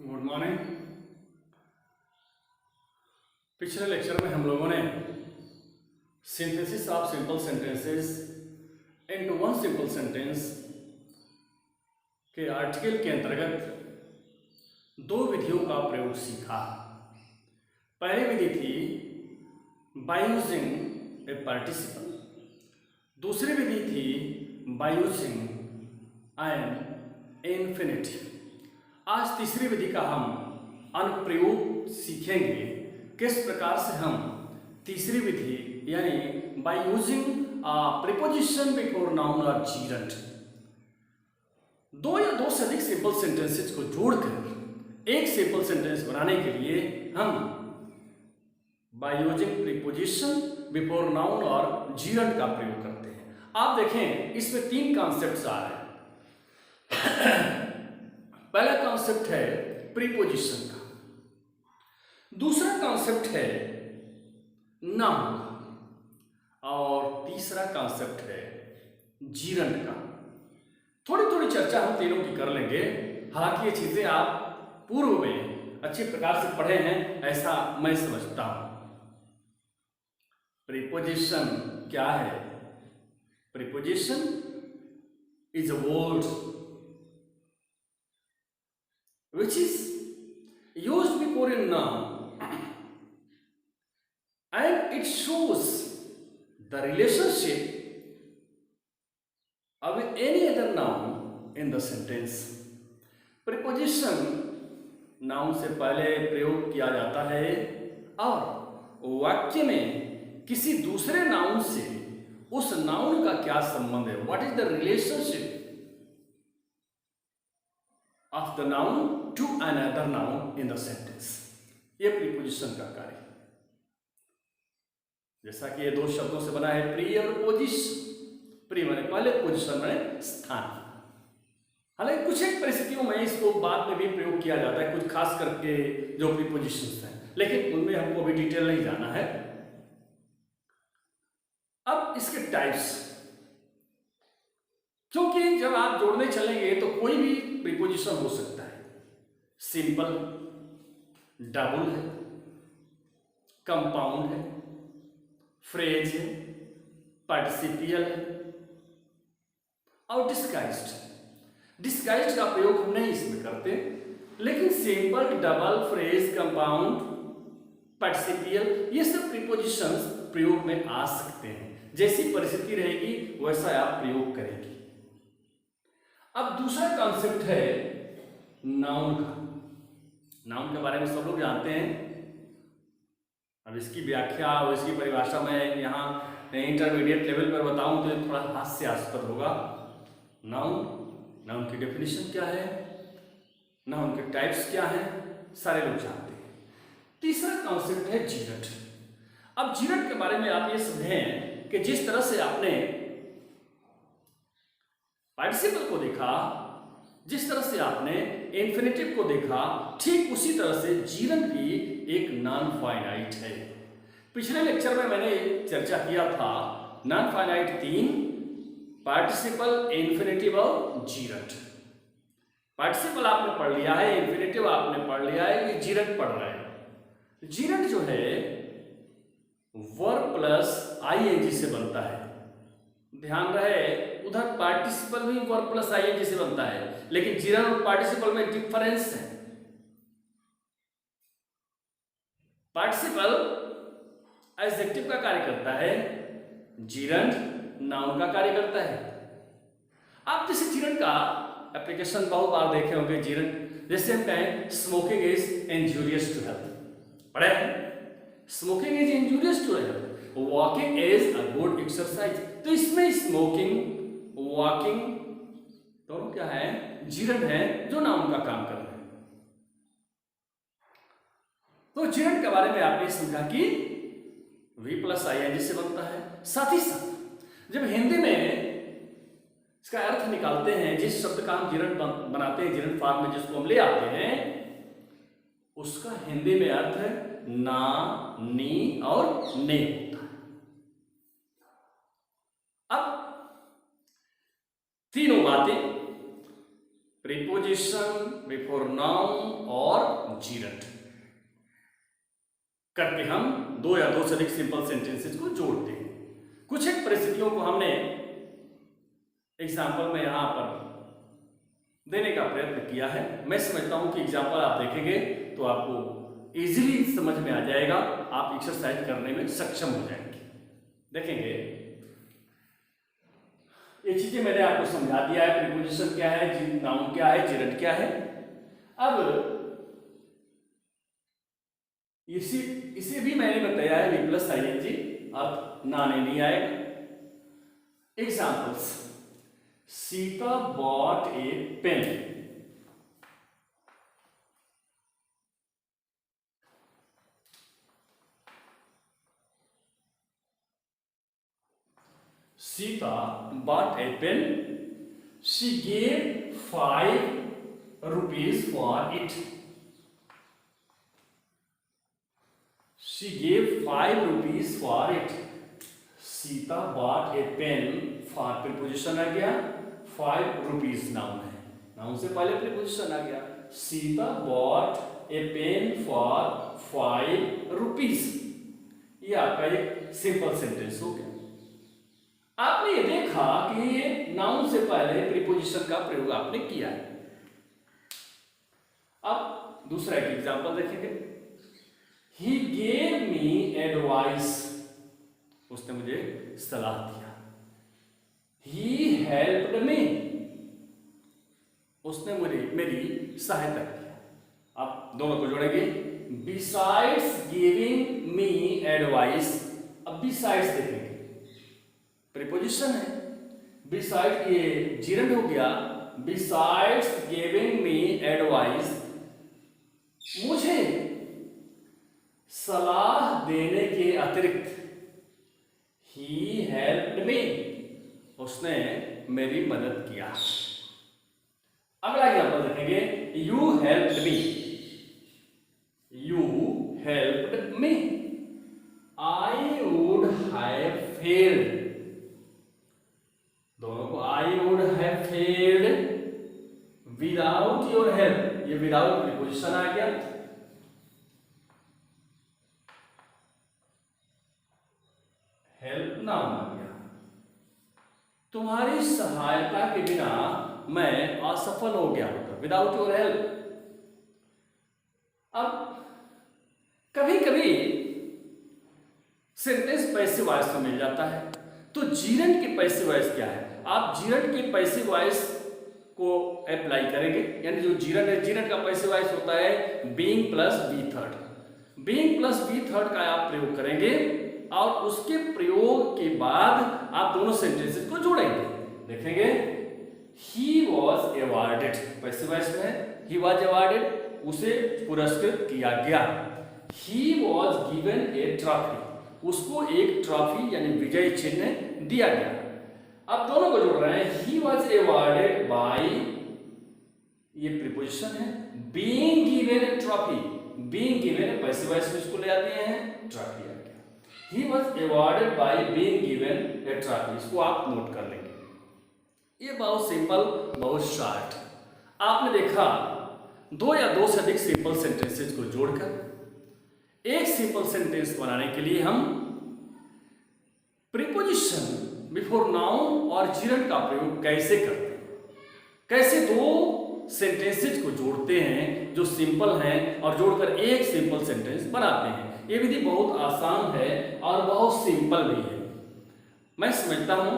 Good morning. पिछले lecture में हम लोगों ने synthesis of simple sentences into one simple sentence के आर्टिकल के अंतर्गत दो विधियों का प्रयोग सीखा। पहली विधि थी बाय यूजिंग ए पार्टिसिपल, दूसरी विधि थी बाय यूजिंग एन इन्फिनिटिव। आज तीसरी विधि का हम अनुप्रयोग सीखेंगे। किस प्रकार से हम तीसरी विधि यानी by using preposition before noun और जीरंड, दो या दो से अधिक सिंपल सेंटेंसेस को जोड़कर एक सिंपल सेंटेंस बनाने के लिए हम by using preposition before noun और जीरंड का प्रयोग करते हैं। आप देखें, इसमें तीन कॉन्सेप्ट्स आ रहे हैं। पहला कॉन्सेप्ट है प्रीपोजिशन का, दूसरा कॉन्सेप्ट है नाउन का, और तीसरा कॉन्सेप्ट है जीरंड का। थोड़ी थोड़ी चर्चा हम तीनों की कर लेंगे। हालांकि ये चीजें आप पूर्व में अच्छी प्रकार से पढ़े हैं, ऐसा मैं समझता हूं। प्रीपोजिशन क्या है? Preposition is a word which is used before a noun and it shows the relationship of any other noun in the sentence. preposition noun से पहले प्रयोग किया जाता है और वाक्य में किसी दूसरे नाउन से उस नाउन का क्या संबंध है, what is the relationship of the noun to another noun in the sentence. ये प्रीपोजिशन का कार्य है। जैसा कि ये दो शब्दों से बना है, प्री और पोजिशन। प्री माने पहले, पोजिशन माने स्थान। हालांकि कुछ एक परिस्थितियों में इसको बाद में भी प्रयोग किया जाता है, कुछ खास करके जो प्रीपोजिशंस हैं, लेकिन उनमें हमको भी डिटेल नहीं जाना है। अब इसके टाइप्स, क्योंकि जब आप जोड़ने चलेंगे तो कोई भी प्रीपोजिशन हो सकता है। सिंपल, डबल है, कंपाउंड है, फ्रेज है, पार्टिसिपियल है और डिस्गाइज्ड। डिस्गाइज्ड का प्रयोग हम नहीं इसमें करते, लेकिन सिंपल, डबल, फ्रेज, कंपाउंड, पार्टिसिपियल, ये सब प्रीपोजिशंस प्रयोग में आ सकते हैं। जैसी परिस्थिति रहेगी वैसा आप प्रयोग करेंगे। अब दूसरा कॉन्सेप्ट है नाउन का। नाउन के बारे में सब लोग जानते हैं। अब इसकी व्याख्या और इसकी परिभाषा मैं यहाँ इंटरमीडिएट लेवल पर बताऊं तो थोड़ा हास्यास्पद होगा। नाउन की डेफिनेशन क्या है, नाउन के टाइप्स क्या हैं, सारे लोग जानते हैं। तीसरा कॉन्सेप्ट है जीरंड। अब जीरंड के बारे में आप ये समझें कि जिस तरह से आपने पार्टिसिपल को देखा, जिस तरह से आपने इन्फिनिटिव को देखा, ठीक उसी तरह से जीरंड भी एक नॉन फाइनाइट है। पिछले लेक्चर में मैंने चर्चा किया था नॉन फाइनाइट तीन, पार्टिसिपल, इन्फिनिटिव और जीरंड। पार्टिसिपल आपने पढ़ लिया है, इन्फिनिटिव आपने पढ़ लिया है, ये जीरंड पढ़ रहे हैं। जीरंड जो है वर्ब प्लस आईएनजी से बनता है। ध्यान रहे, उधर पार्टिसिपल भी वर्ब प्लस आईएनजी से बनता है, लेकिन जीरंड और पार्टिसिपल में डिफरेंस है। पार्टिसिपल एडजेक्टिव का कार्य करता है, जीरंड नाउन का कार्य करता है। आप जैसे जीरंड का एप्लीकेशन बहुत बार देखे होंगे। जीरंड जैसे हम कहें smoking is injurious to health, पढ़े हैं? Smoking is injurious to health, walking is a good exercise. तो इसमें स्मोकिंग, वॉकिंग दोनों क्या है? जीरंड है, जो नाउन का काम कर रहे हैं। तो जीरंड के बारे में आपने समझा कि वी प्लस आईएनजी से बनता है। साथ ही साथ जब हिंदी में इसका अर्थ निकालते हैं, जिस शब्द का हम जीरंड बनाते हैं, जीरंड फॉर्म में जिसको हम ले आते हैं, उसका हिंदी में अर्थ है ना, नी और ने होता है। अब तीनों बातें प्रीपोजिशन बिफोर नाउन और जीरंड करके हम दो या दो से अधिक सिंपल सेंटेंसेस को जोड़ते हैं। कुछ एक परिस्थितियों को हमने एग्जाम्पल में यहां पर देने का प्रयत्न किया है। मैं समझता हूं कि एग्जाम्पल आप देखेंगे तो आपको इजीली समझ में आ जाएगा, आप एक्सरसाइज करने में सक्षम हो जाएंगे। देखेंगे ये चीजें मैंने आपको समझा दिया है, प्रीपोजिशन क्या है, नाउन क्या है, जीरंड क्या है। अब इसे भी मैंने बताया है वी प्लस आईएनजी, अब नाने नहीं आएगा। Examples, Sita bought a pen. Sita bought a pen. She gave 5 rupees for it. She gave 5 rupees for it. Sita bought a pen for preposition आ गया, 5 rupees नाउन है, नाउन से पहले preposition आ गया। Sita bought a pen for 5 rupees। ये आपका एक simple sentence हो गया। आपने ये देखा कि ये नाउन से पहले प्रीपोजिशन का प्रयोग आपने किया है। अब दूसरा एक एग्जांपल देखेंगे। He gave me advice, उसने मुझे सलाह दिया। He helped me, उसने मेरी सहायता की। अब दोनों को जोड़ेंगे। Besides giving me advice, अब besides देखेंगे, प्रीपोजिशन है। बिसाइड ये जीरंड हो गया। बिसाइड्स गिविंग मी एडवाइस, मुझे सलाह देने के अतिरिक्त, ही हेल्प्ड मी, उसने मेरी मदद किया। अगला एग्जांपल देखेंगे। You helped me, you helped me. I would have failed, दोनों को I would have failed without your help, ये विदाउट प्रीपोजिशन आ गया। हेल्प नाउन आ गया। तुम्हारी सहायता के बिना मैं असफल हो गया होता, विदाउट योर हेल्प। अब कभी कभी सेंटेंस पैसिव वॉइस में मिल जाता है, तो जीरंड के पैसिव वॉइस क्या है? आप जीरंड के पैसिव वॉइस को अप्लाई करेंगे, यानी जो जीरंड है, जीरंड का पैसिव वॉइस होता है being plus V third. Being plus V third का आप प्रयोग करेंगे और उसके प्रयोग के बाद आप दोनों सेंटेंसेस को जोड़ेंगे। देखेंगे, ही वॉज अवॉर्डेड, पैसिव वॉइस में ही वॉज अवॉर्डेड, उसे पुरस्कृत किया गया। He was given a trophy, उसको एक ट्रॉफी यानी विजय चिन्ह दिया गया। अब दोनों को जोड़ रहे हैं। ही वॉज अवॉर्डेड बाय, ये प्रीपोजिशन है, being given a trophy, being given passive voice में इसको ले आते हैं, ट्रॉफी आ गया। He was awarded by being given a trophy, इसको आप नोट कर लेंगे। ये बहुत सिंपल, बहुत शॉर्ट। आपने देखा दो या दो से अधिक सिंपल सेंटेंसेस को जोड़कर एक सिंपल सेंटेंस बनाने के लिए हम प्रीपोजिशन बिफोर नाउन और जीरंड का प्रयोग कैसे करते हैं, कैसे दो सेंटेंसेस को जोड़ते हैं जो सिंपल हैं और जोड़कर एक सिंपल सेंटेंस बनाते हैं। ये विधि बहुत आसान है और बहुत सिंपल भी है। मैं समझता हूं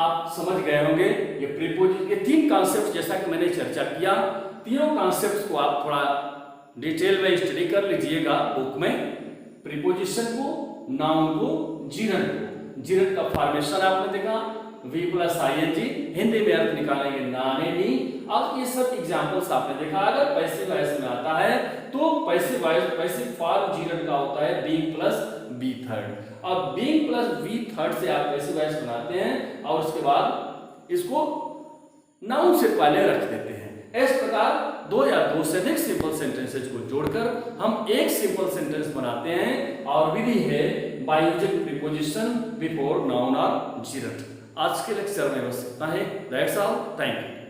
आप समझ गए होंगे। ये प्रीपोजिशन के तीन कॉन्सेप्ट, जैसा कि मैंने चर्चा किया, तीनों कॉन्सेप्ट्स को आप थोड़ा डिटेल में स्टडी कर लीजिएगा बुक में। प्रीपोजिशन को, नाउन को, जीरंड को। जीरंड का फॉर्मेशन आपने देखा, वी प्लस आईएनजी, हिंदी में अर्थ निकालेंगे नाने नी। और ये सब एग्जांपल्स आपने देखा। अगर पैसिव वॉइस में आता है तो passive voice, passive form gerund का होता है बीइंग प्लस बी थर्ड। अब बीइंग प्लस बी थर्ड से आप पैसिव वॉइस बनाते हैं और उसके बाद इसको नाउन से पहले रख देते हैं। इस प्रकार दो या दो से अधिक सिंपल सेंटेंसेस को जोड़कर हम एक सिंपल सेंटेंस बनाते हैं और विधि है by using preposition before noun और जीरंड। आज के लेक्चर में बस इतना है। That's all, thank you.